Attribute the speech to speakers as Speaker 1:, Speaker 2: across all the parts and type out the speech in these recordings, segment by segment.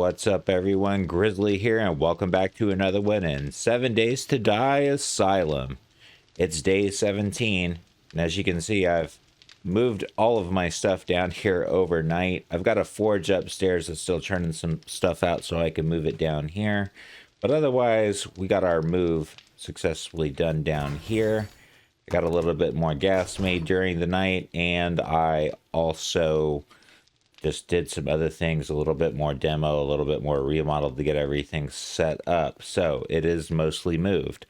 Speaker 1: What's up, everyone? Grizzly here, and welcome back to another one in 7 Days to Die Asylum. It's day 17, and as you can see, I've moved all of my stuff down here overnight. I've got a forge upstairs that's still churning some stuff out so I can move it down here. But otherwise, we got our move successfully done down here. I got a little bit more gas made during the night, and I also just did some other things, a little bit more demo, a little bit more remodel to get everything set up. So it is mostly moved.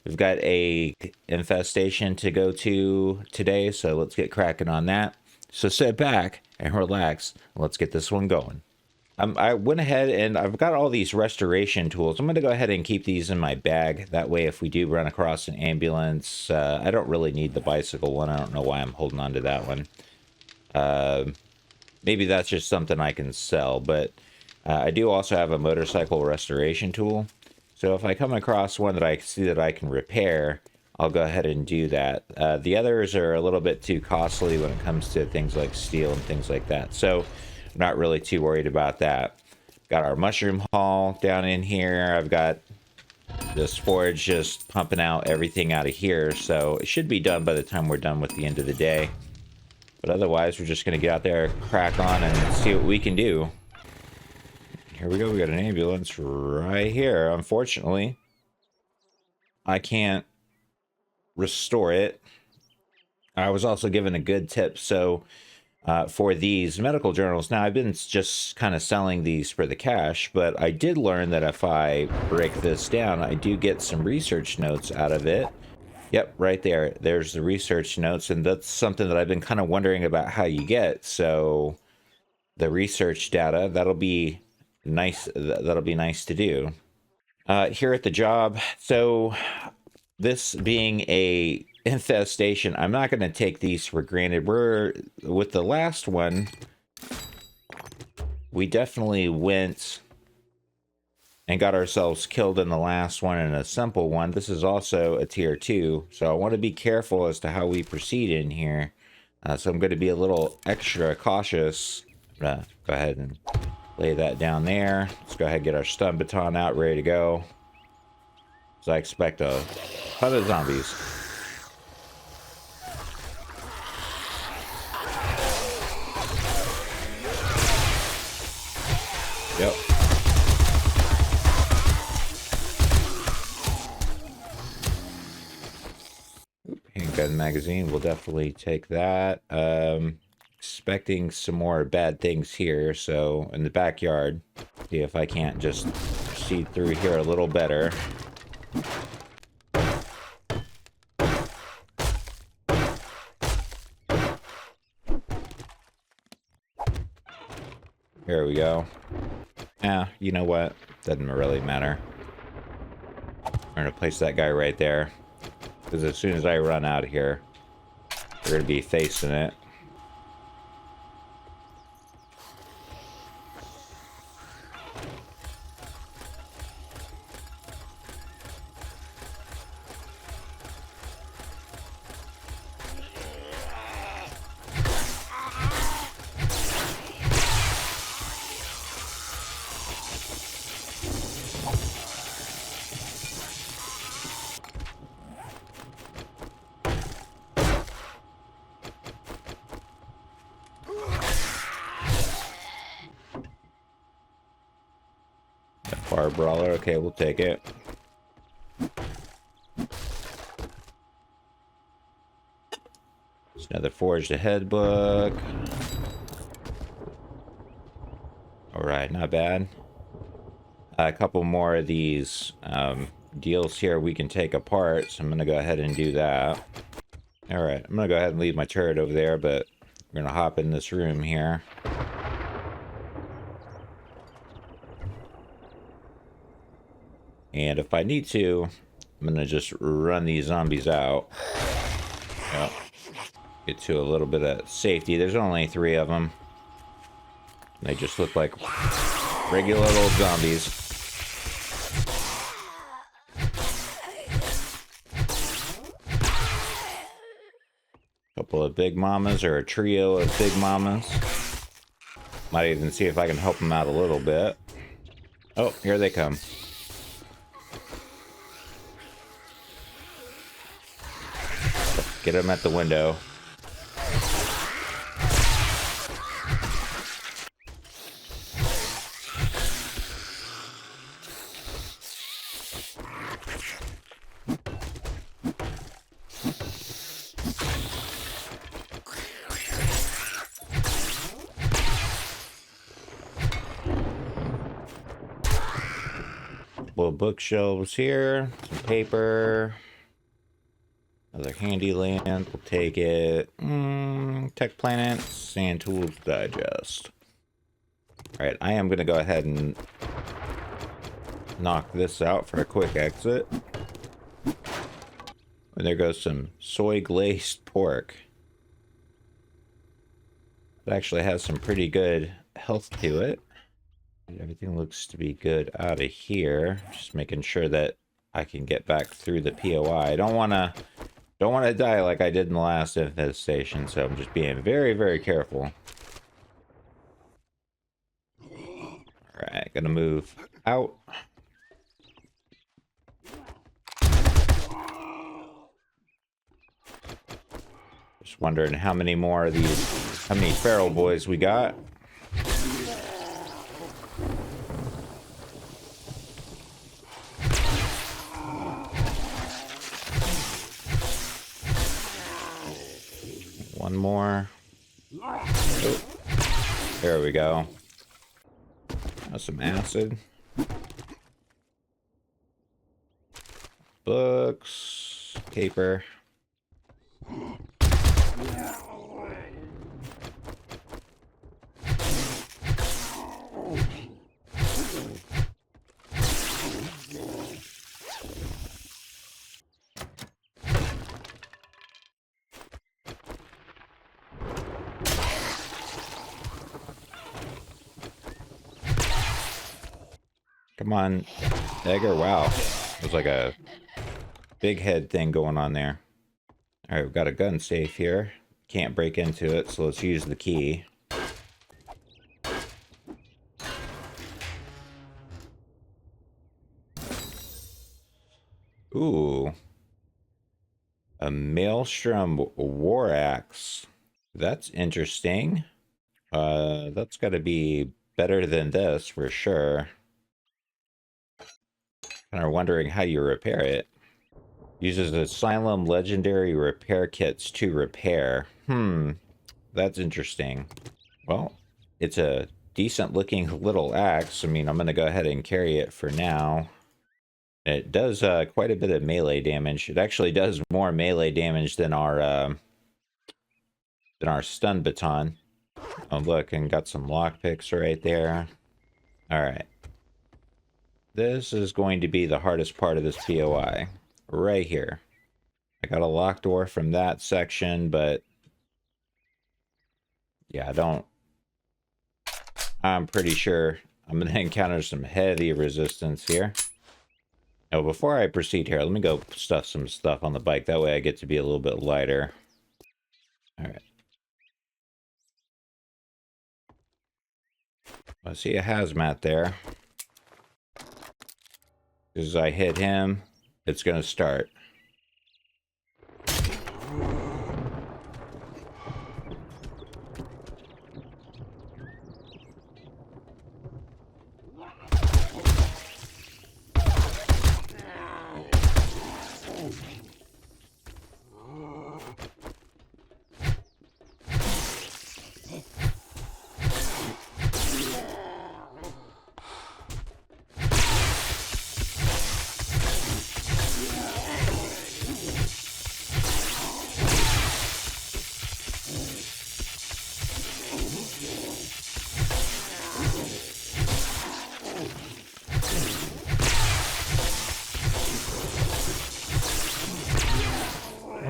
Speaker 1: We've got a infestation to go to today, so let's get cracking on that. So sit back and relax. Let's get this one going. I went ahead and I've got all these restoration tools. I'm going to go ahead and keep these in my bag. That way, if we do run across an ambulance, I don't really need the bicycle one. I don't know why I'm holding on to that one. Maybe that's just something I can sell, but I do also have a motorcycle restoration tool. So if I come across one that I see that I can repair, I'll go ahead and do that. The others are a little bit too costly when it comes to things like steel and things like that. So I'm not really too worried about that. Got our mushroom haul down in here. I've got this forge just pumping out everything out of here. So it should be done by the time we're done with the end of the day. But otherwise, we're just going to get out there, crack on, and see what we can do. Here we go. We got an ambulance right here. Unfortunately, I can't restore it. I was also given a good tip. So for these medical journals, now I've been just kind of selling these for the cash, but I did learn that if I break this down, I do get some research notes out of it. Yep, right there. There's the research notes, and that's something that I've been kind of wondering about how you get. So the research data, that'll be nice. That'll be nice to do. Here at the job, so this being a infestation, I'm not going to take these for granted. We're with the last one, we definitely went and got ourselves killed in the last one in a simple one. This is also a tier 2, so I want to be careful as to how we proceed in here. So I'm going to be a little extra cautious. Go ahead and lay that down there. Let's go ahead and get our stun baton out, ready to go. So I expect a ton of zombies. Yep. Handgun magazine, we'll definitely take that. Expecting some more bad things here, so in the backyard, see if I can't just proceed through here a little better. Here we go. You know what? Doesn't really matter. I'm gonna place that guy right there, because as soon as I run out of here, we're going to be facing it. Fire brawler, okay, we'll take it. It's another forged ahead book. Alright, not bad. A couple more of these deals here we can take apart, so I'm going to go ahead and do that. Alright, I'm going to go ahead and leave my turret over there, but we're going to hop in this room here. And if I need to, I'm going to just run these zombies out. Yep. Get to a little bit of safety. There's only 3 of them. They just look like regular old zombies. Couple of big mamas, or a trio of big mamas. Might even see if I can help them out a little bit. Oh, here they come. Get them at the window. Little bookshelves here, some paper, another handy lamp, we'll take it. Tech Planet, Sand Tools Digest. Alright, I am going to go ahead and knock this out for a quick exit. And there goes some soy glazed pork. It actually has some pretty good health to it. Everything looks to be good out of here. Just making sure that I can get back through the POI. I don't want to die like I did in the last infestation, so I'm just being very, very careful. Alright, gonna move out. Just wondering how many more of these, how many feral boys we got. One more. Oh, there we go. That's some acid. Books. Paper. Come on, Egger. Wow. There's like a big head thing going on there. Alright, we've got a gun safe here. Can't break into it, so let's use the key. Ooh. A Maelstrom War Axe. That's interesting. That's gotta be better than this for sure. Kind of wondering how you repair it. Uses Asylum legendary repair kits to repair. That's interesting. Well, it's a decent looking little axe. I mean, I'm going to go ahead and carry it for now. It does quite a bit of melee damage. It actually does more melee damage than our stun baton. Oh, look, and got some lockpicks right there. All right. This is going to be the hardest part of this POI. Right here. I got a locked door from that section, but yeah, I'm pretty sure I'm going to encounter some heavy resistance here. Now, before I proceed here, let me go stuff some stuff on the bike. That way I get to be a little bit lighter. All right. I see a hazmat there. As I hit him, it's going to start.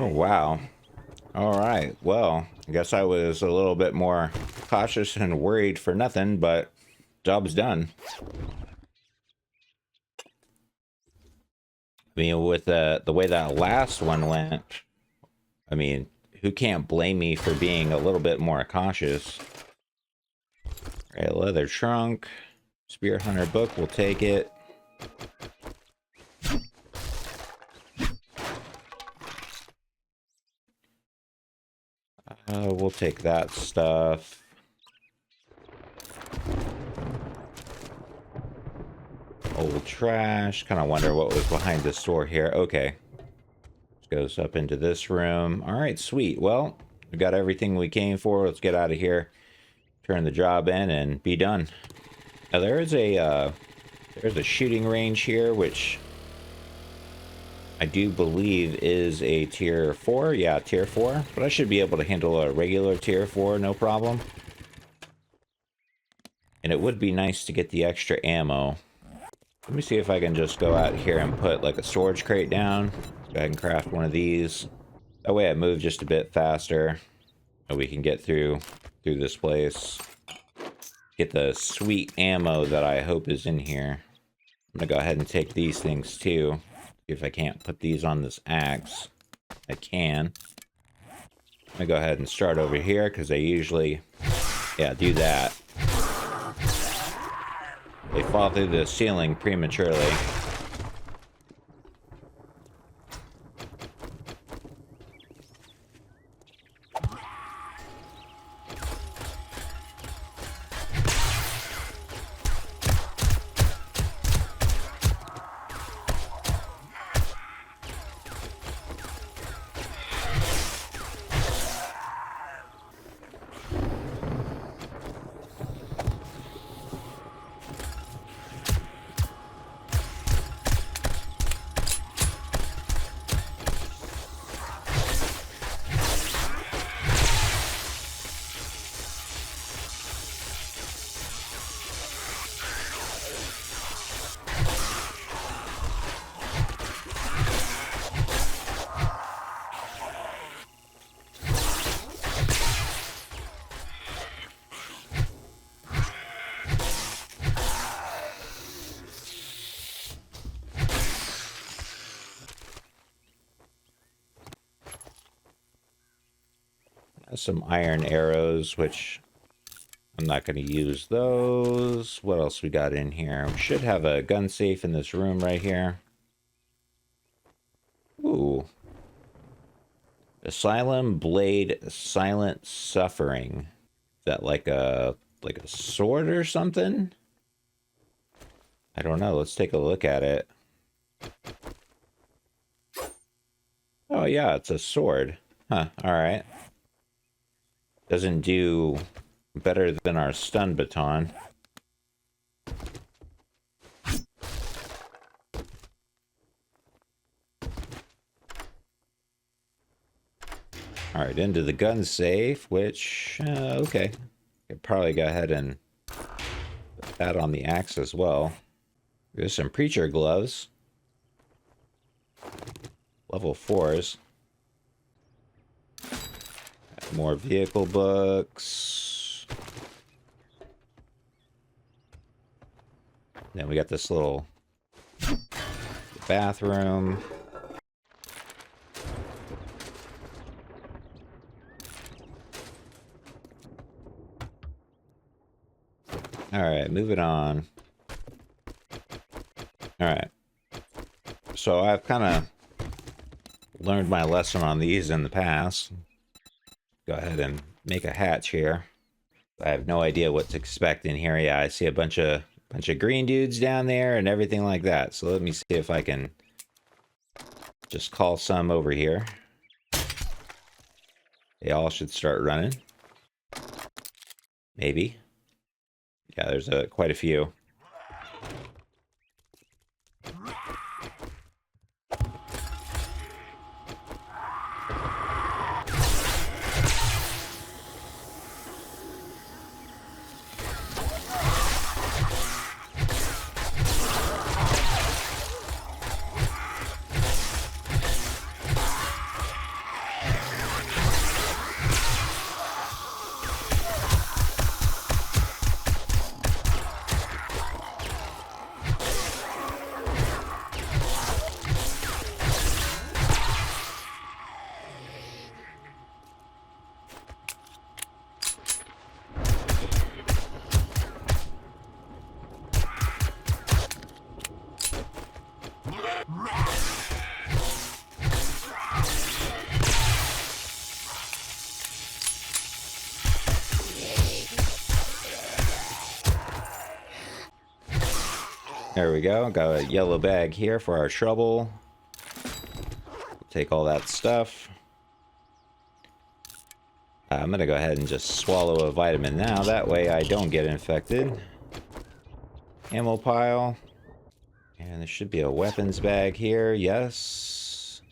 Speaker 1: Oh, wow. All right. Well, I guess I was a little bit more cautious and worried for nothing, but job's done. I mean, with the way that last one went, I mean, who can't blame me for being a little bit more cautious? All right, leather trunk. Spear Hunter book, we'll take it. We'll take that stuff. Old trash. Kind of wonder what was behind this door here. Okay. Goes up into this room. All right, sweet. Well, we got everything we came for. Let's get out of here. Turn the job in and be done. Now there's a shooting range here, which I do believe is a tier 4. Yeah, tier 4. But I should be able to handle a regular tier 4, no problem. And it would be nice to get the extra ammo. Let me see if I can just go out here and put like a storage crate down. Go ahead and craft one of these. That way I move just a bit faster. And we can get through this place. Get the sweet ammo that I hope is in here. I'm gonna go ahead and take these things too. See if I can't put these on this axe. I can. I'm gonna go ahead and start over here because they usually, yeah, do that. They fall through the ceiling prematurely. Some iron arrows, which I'm not going to use those. What else we got in here? We should have a gun safe in this room right here. Ooh. Asylum blade silent suffering. Is that like a sword or something? I don't know. Let's take a look at it. Oh yeah, it's a sword. Huh, all right. Doesn't do better than our stun baton. Alright, into the gun safe, which, okay. Could probably go ahead and put that on the axe as well. There's some preacher gloves. Level 4s. More vehicle books. Then we got this little bathroom. Alright, moving on. Alright. So I've kind of learned my lesson on these in the past. Go ahead and make a hatch here. I have no idea what to expect in here. Yeah, I see a bunch of green dudes down there and everything like that. So let me see if I can just call some over here. They all should start running. Maybe. Yeah, there's quite a few. There we go. Got a yellow bag here for our trouble. Take all that stuff. I'm gonna go ahead and just swallow a vitamin now. That way I don't get infected. Ammo pile. And there should be a weapons bag here. Yes.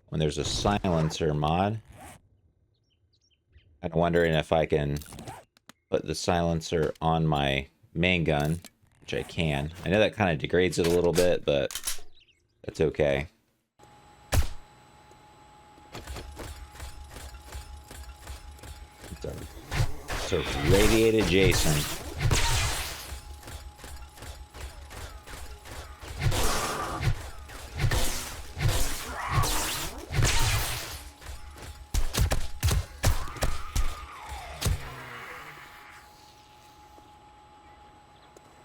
Speaker 1: When there's a silencer mod. I'm wondering if I can put the silencer on my main gun, which I can. I know that kind of degrades it a little bit, but that's okay. It's a radiated Jason.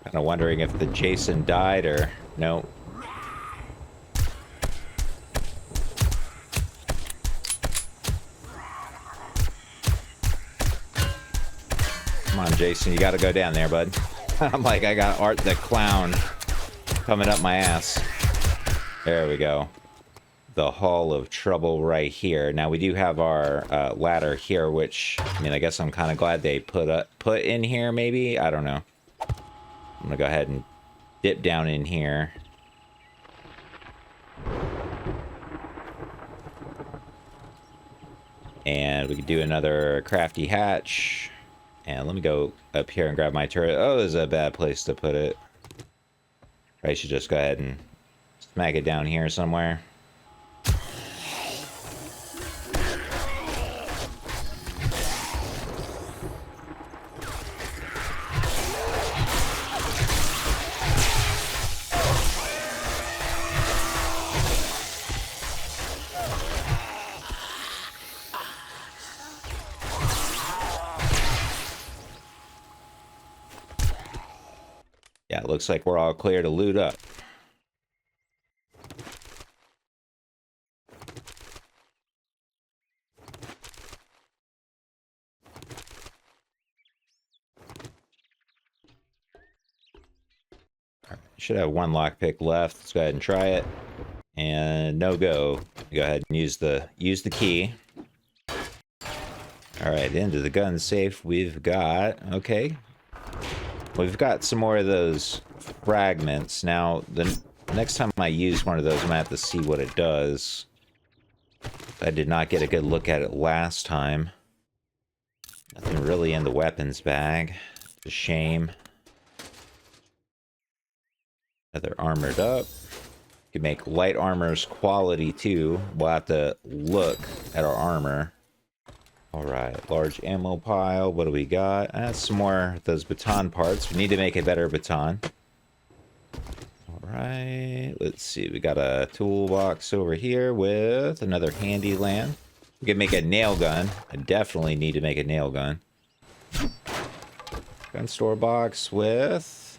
Speaker 1: Kind of wondering if the Jason died or no. Come on, Jason, you gotta go down there, bud. I'm like, I got Art the Clown coming up my ass. There we go. The Hall of Trouble right here. Now, we do have our ladder here, which, I mean, I guess I'm kind of glad they put in here, maybe? I don't know. I'm gonna go ahead and dip down in here. And we could do another crafty hatch. And let me go up here and grab my turret. Oh, this is a bad place to put it. I should just go ahead and smack it down here somewhere. Yeah, it looks like we're all clear to loot up. Should have one lockpick left. Let's go ahead and try it. And no go. Go ahead and use the key. All right, into the gun safe. We've got We've got some more of those fragments. Now, the next time I use one of those, I'm gonna have to see what it does. I did not get a good look at it last time. Nothing really in the weapons bag. It's a shame. Another armored up. You can make light armor's quality too. We'll have to look at our armor. Alright, large ammo pile. What do we got? Some more of those baton parts. We need to make a better baton. Alright, let's see. We got a toolbox over here with another handy land. We can make a nail gun. I definitely need to make a nail gun. Gun store box with...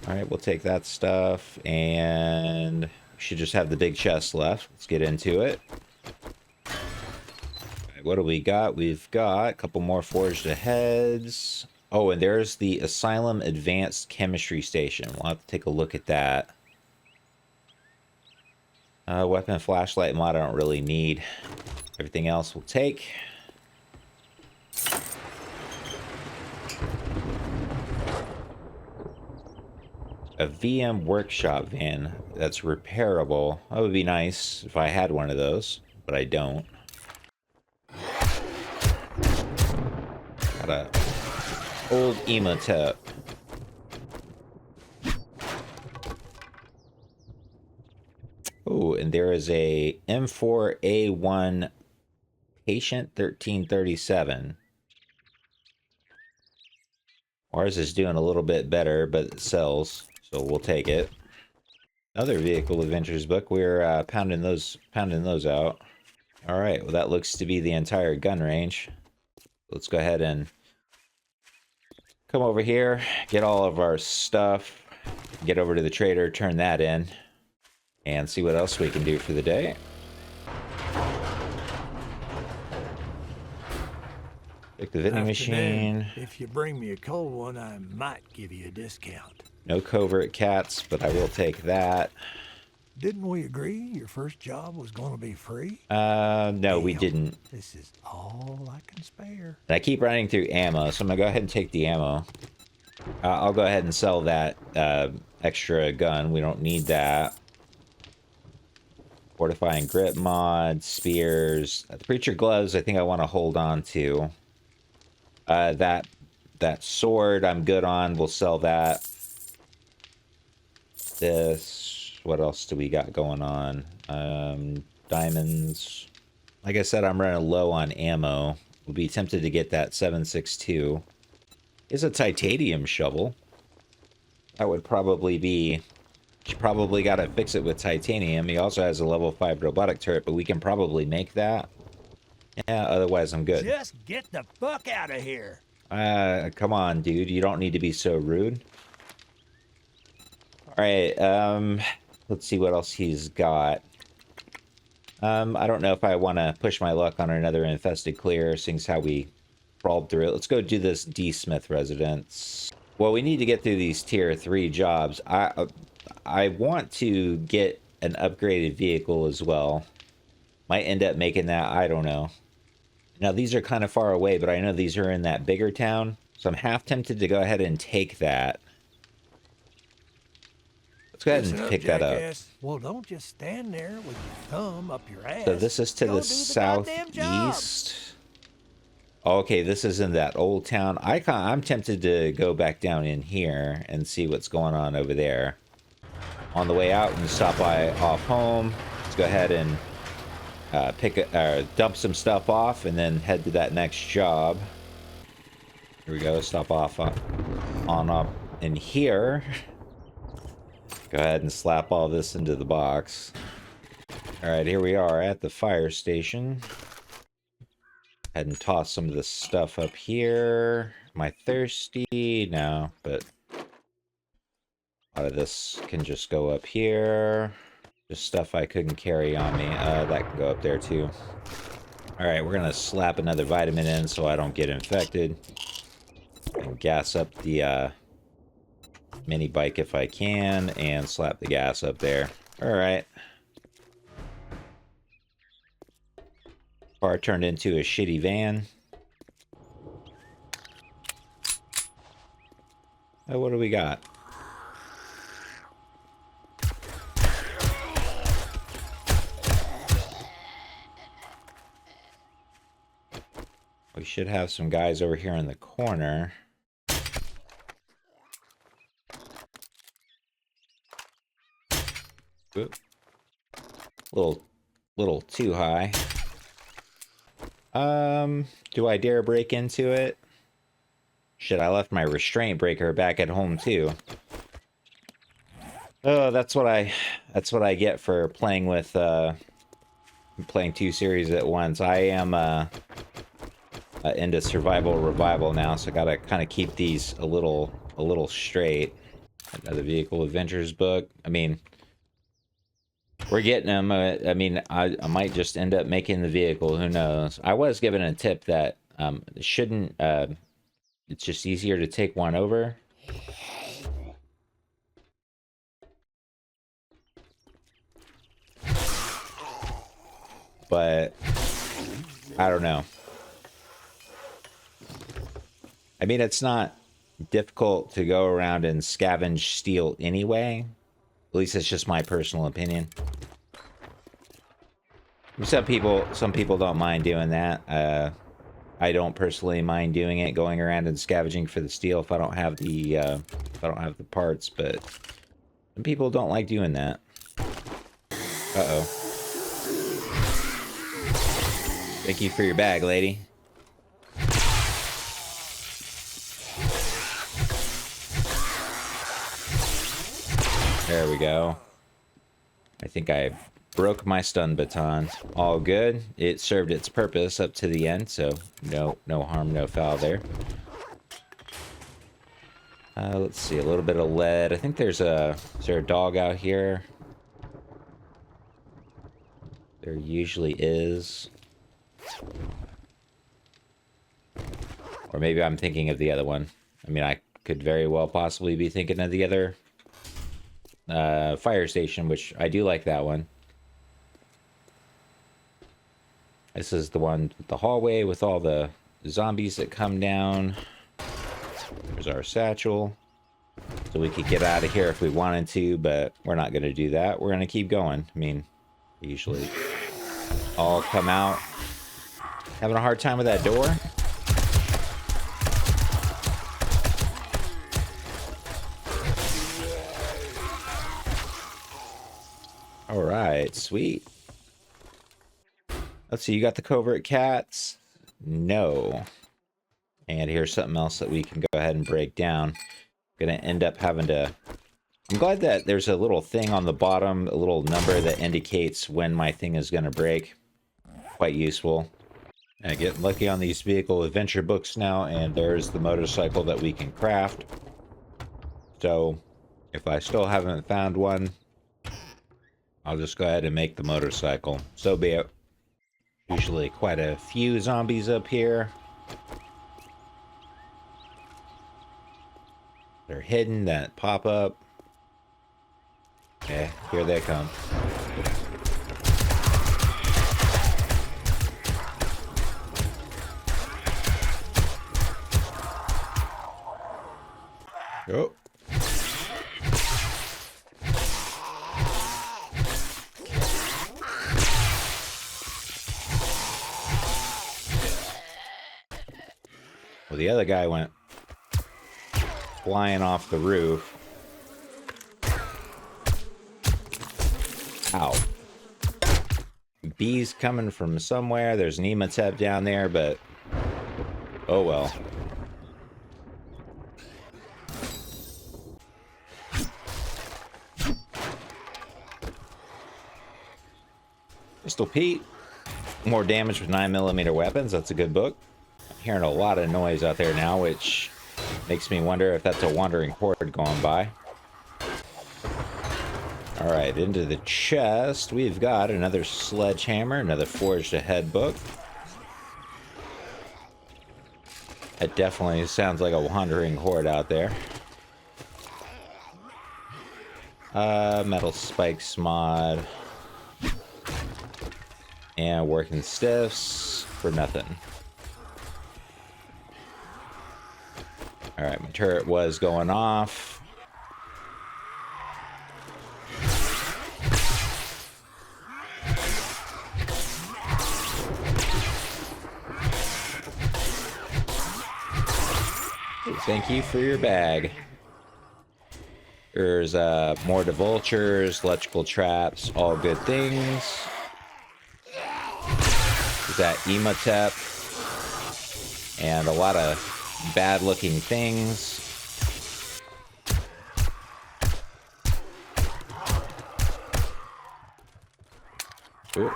Speaker 1: Alright, we'll take that stuff. And we should just have the big chest left. Let's get into it. What do we got? We've got a couple more forged aheads. Oh, and there's the Asylum Advanced Chemistry Station. We'll have to take a look at that. Weapon flashlight mod I don't really need. Everything else we'll take. A VM workshop van that's repairable. That would be nice if I had one of those, but I don't. Got a old emotep. Oh, and there is a M4A1 Patient 1337. Ours is doing a little bit better, but it sells, so we'll take it. Another vehicle adventures book. We're pounding those out. All right, well that looks to be the entire gun range. Let's go ahead and come over here, get all of our stuff, get over to the trader, turn that in, and see what else we can do for the day. Take the vending machine.
Speaker 2: If you bring me a cold one, I might give you a discount.
Speaker 1: No covert cats, but I will take that.
Speaker 2: Didn't we agree your first job was going to be free?
Speaker 1: No, we didn't.
Speaker 2: This is all I can spare.
Speaker 1: I keep running through ammo, so I'm gonna go ahead and take the ammo. I'll go ahead and sell that extra gun. We don't need that. Fortifying grip mod, spears. The preacher gloves I think I want to hold on to. That sword I'm good on. We'll sell that. This. What else do we got going on? Diamonds. Like I said, I'm running low on ammo. We'll be tempted to get that 7.62. It's a titanium shovel. That would probably be... She probably got to fix it with titanium. He also has a level 5 robotic turret, but we can probably make that. Yeah, otherwise I'm good.
Speaker 2: Just get the fuck out of here.
Speaker 1: Come on, dude. You don't need to be so rude. Alright, let's see what else he's got. I don't know if I want to push my luck on another infested clear, seeing as how we crawled through it. Let's go do this D-Smith residence. Well, we need to get through these tier 3 jobs. I want to get an upgraded vehicle as well. Might end up making that, I don't know. Now, these are kind of far away, but I know these are in that bigger town. So I'm half tempted to go ahead and take that. Let's go ahead and pick that up.
Speaker 2: Well, don't just stand there with your thumb up your ass.
Speaker 1: So this is to the southeast. Okay, this is in that old town. I'm tempted to go back down in here and see what's going on over there. On the way out, and stop by off home. Let's go ahead and dump some stuff off, and then head to that next job. Here we go. Stop off on up in here. Go ahead and slap all this into the box. All right, here we are at the fire station. Head and toss some of this stuff up here. Am I thirsty? No, but a lot of this can just go up here. Just stuff I couldn't carry on me. That can go up there too. Alright, we're gonna slap another vitamin in so I don't get infected. And gas up the mini bike if I can, and slap the gas up there. Alright. Car turned into a shitty van. Oh, what do we got? We should have some guys over here in the corner. Oop. Little too high. Do I dare break into it? Shit, I left my restraint breaker back at home too. Oh, that's what I get for playing with playing 2 series at once. I am into survival revival now, so I gotta kind of keep these a little straight. Another vehicle adventures book. I mean, we're getting them. I mean, I might just end up making the vehicle. Who knows? I was given a tip that shouldn't. It's just easier to take one over. But I don't know. I mean, it's not difficult to go around and scavenge steel anyway. At least it's just my personal opinion. Some people don't mind doing that. I don't personally mind doing it, going around and scavenging for the steel if I don't have the parts. But some people don't like doing that. Uh-oh. Thank you for your bag, lady. There we go. I think I broke my stun baton. All good. It served its purpose up to the end, so no harm, no foul there. Let's see, a little bit of lead. I think is there a dog out here? There usually is. Or maybe I'm thinking of the other one. I mean, I could very well possibly be thinking of the other fire station, which I do like that one. This is the one with the hallway with all the zombies that come down. There's our satchel. So we could get out of here if we wanted to, but we're not going to do that. We're going to keep going. I mean, usually all come out. Having a hard time with that door? All right, sweet. Let's see, you got the covert cats? No. And here's something else that we can go ahead and break down. Gonna end up having to... I'm glad that there's a little thing on the bottom, a little number that indicates when my thing is gonna break. Quite useful. I get lucky on these vehicle adventure books now, and there's the motorcycle that we can craft. So, if I still haven't found one, I'll just go ahead and make the motorcycle. So be it. Usually quite a few zombies up here. They're hidden, that pop up. Okay, here they come. Oh. Well, the other guy went flying off the roof. Ow. Bees coming from somewhere. There's an Ep17 down there, but oh well. Pistol Pete. More damage with 9mm weapons. That's a good book. I'm hearing a lot of noise out there now, which makes me wonder if that's a wandering horde going by. Alright, into the chest. We've got another sledgehammer, another Forged Ahead book. It definitely sounds like a wandering horde out there. Metal spikes mod. And working stiffs for nothing. Alright, my turret was going off. Thank you for your bag. There's more to vultures, electrical traps, all good things. There's that Ep17 and a lot of bad looking things. Ooh.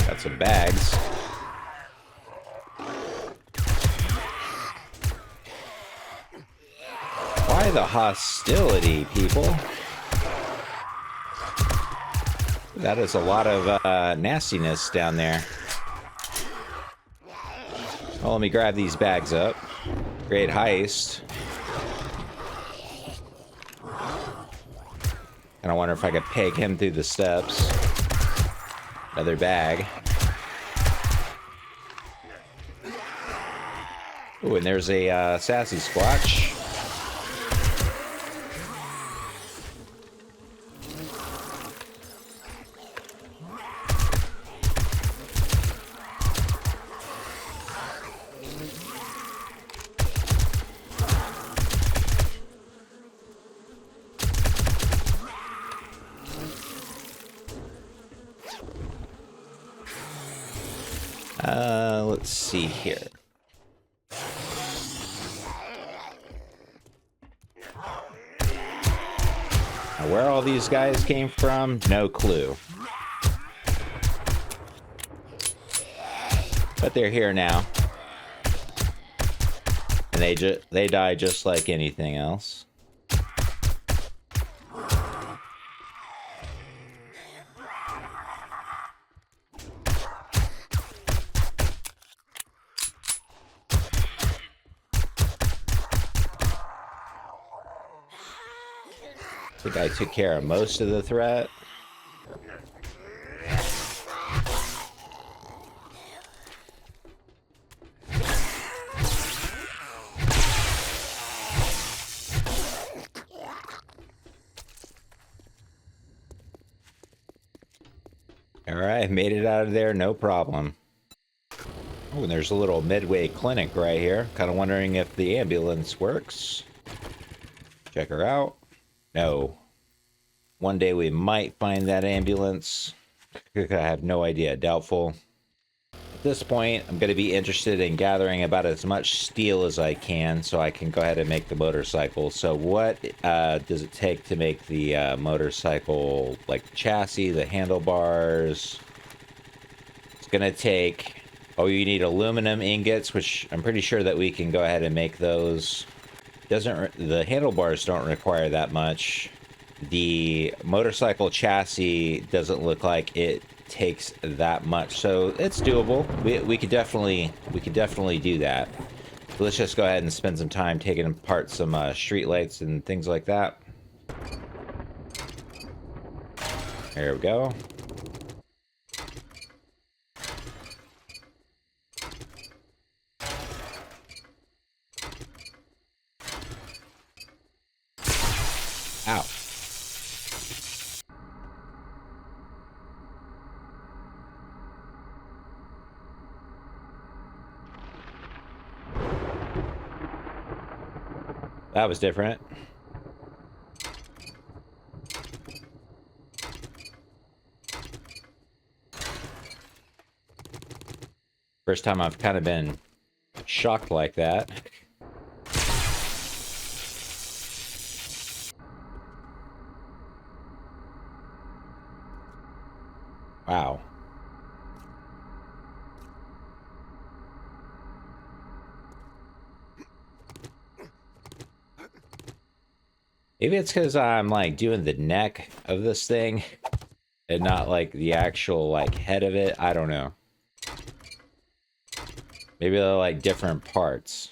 Speaker 1: Got some bags. Why the hostility, people? That is a lot of nastiness down there. Well, let me grab these bags up. Great heist. And I wonder if I could peg him through the steps. Another bag. Ooh, and there's a sassy squatch. Let's see here. Now, where all these guys came from, no clue. But they're here now. And they die just like anything else. I think I took care of most of the threat. Alright, made it out of there, no problem. Oh, and there's a little midway clinic right here. Kind of wondering if the ambulance works. Check her out. No. One day we might find that ambulance. I have no idea. Doubtful. At this point, I'm going to be interested in gathering about as much steel as I can so I can go ahead and make the motorcycle. So what does it take to make the motorcycle, like the chassis, the handlebars? It's going to take... Oh, you need aluminum ingots, which I'm pretty sure that we can go ahead and make those. The handlebars don't require that much. The motorcycle chassis doesn't look like it takes that much, so it's doable. We could definitely do that. So let's just go ahead and spend some time taking apart some street lights and things like that. There we go. Ow. That was different. First time I've kind of been shocked like that. Wow. Maybe it's because I'm like doing the neck of this thing and not like the actual like head of it. I don't know. Maybe they're like different parts.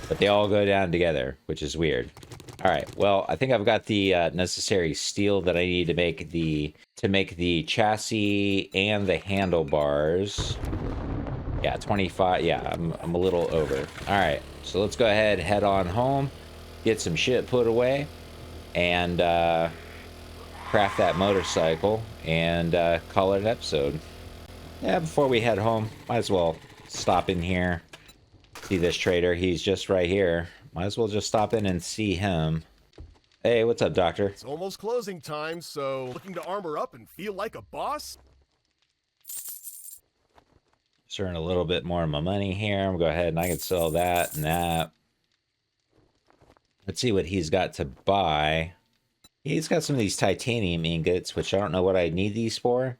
Speaker 1: But they all go down together, which is weird. Alright, well, I think I've got the necessary steel that I need to make the chassis and the handlebars. Yeah, 25. Yeah, I'm a little over. Alright, so let's go ahead, head on home, get some shit put away, and craft that motorcycle, and call it an episode. Yeah, before we head home, might as well stop in here. See this trader, he's just right here. Might as well just stop in and see him. Hey, what's up, doctor?
Speaker 3: It's almost closing time, so looking to armor up and feel like a boss?
Speaker 1: Just earn a little bit more of my money here. I'm gonna go ahead and I can sell that and that. Let's see what he's got to buy. He's got some of these titanium ingots, which I don't know what I need these for,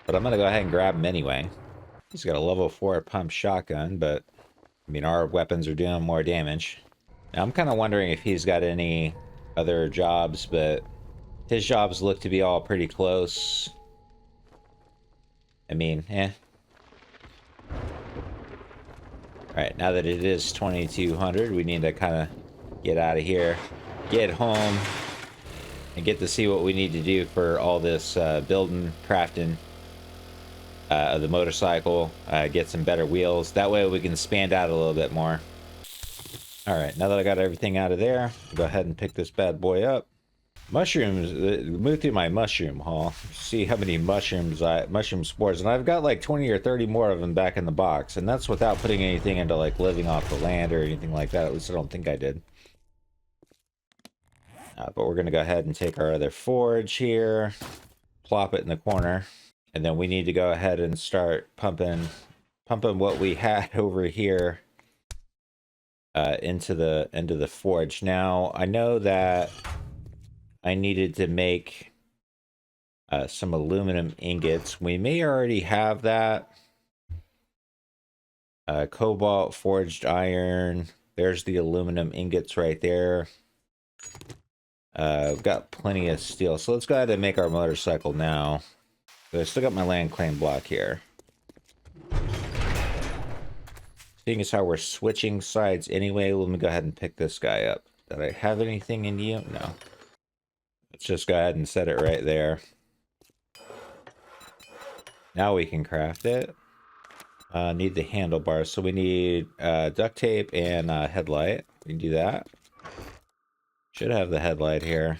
Speaker 1: but I'm gonna go ahead and grab them anyway. He's got a level 4 pump shotgun, but I mean, our weapons are doing more damage. Now, I'm kind of wondering if he's got any other jobs, but his jobs look to be all pretty close. I mean, Alright, now that it is 2200, we need to kind of get out of here, get home, and get to see what we need to do for all this building, crafting of the motorcycle, get some better wheels. That way we can expand out a little bit more. Alright, now that I got everything out of there, I'll go ahead and pick this bad boy up. Mushrooms, move through my mushroom haul. See how many mushroom spores, and I've got like 20 or 30 more of them back in the box, and that's without putting anything into like living off the land or anything like that. At least I don't think I did. But we're gonna go ahead and take our other forge here, plop it in the corner, and then we need to go ahead and start pumping what we had over here into the forge. Now I know that I needed to make some aluminum ingots. We may already have that. Cobalt, forged iron. There's the aluminum ingots right there. I've got plenty of steel. So let's go ahead and make our motorcycle now. So I still got my land claim block here. Seeing as how we're switching sides anyway, let me go ahead and pick this guy up. Did I have anything in you? No. Let's just go ahead and set it right there. Now we can craft it. Need the handlebars, so we need duct tape and headlight. We can do that. Should have the headlight here.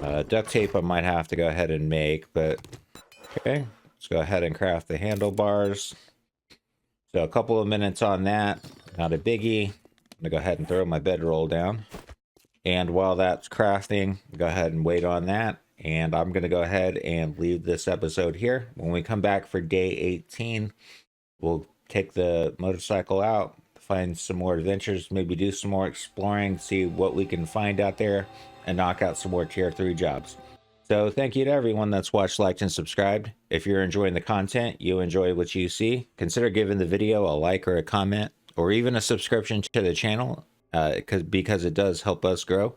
Speaker 1: Duct tape I might have to go ahead and make, but okay. Let's go ahead and craft the handlebars. So a couple of minutes on that, not a biggie. I'm gonna go ahead and throw my bedroll down. And while that's crafting, go ahead and wait on that. And I'm gonna go ahead and leave this episode here. When we come back for day 18, we'll take the motorcycle out, find some more adventures, maybe do some more exploring, see what we can find out there, and knock out some more tier 3 jobs. So thank you to everyone that's watched, liked, and subscribed. If you're enjoying the content, you enjoy what you see, consider giving the video a like or a comment, or even a subscription to the channel, because it does help us grow.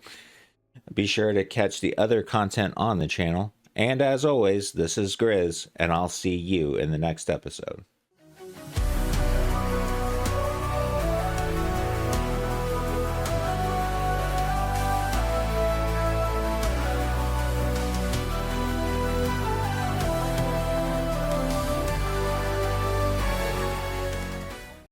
Speaker 1: Be sure to catch the other content on the channel. And as always, this is Grizz, and I'll see you in the next episode.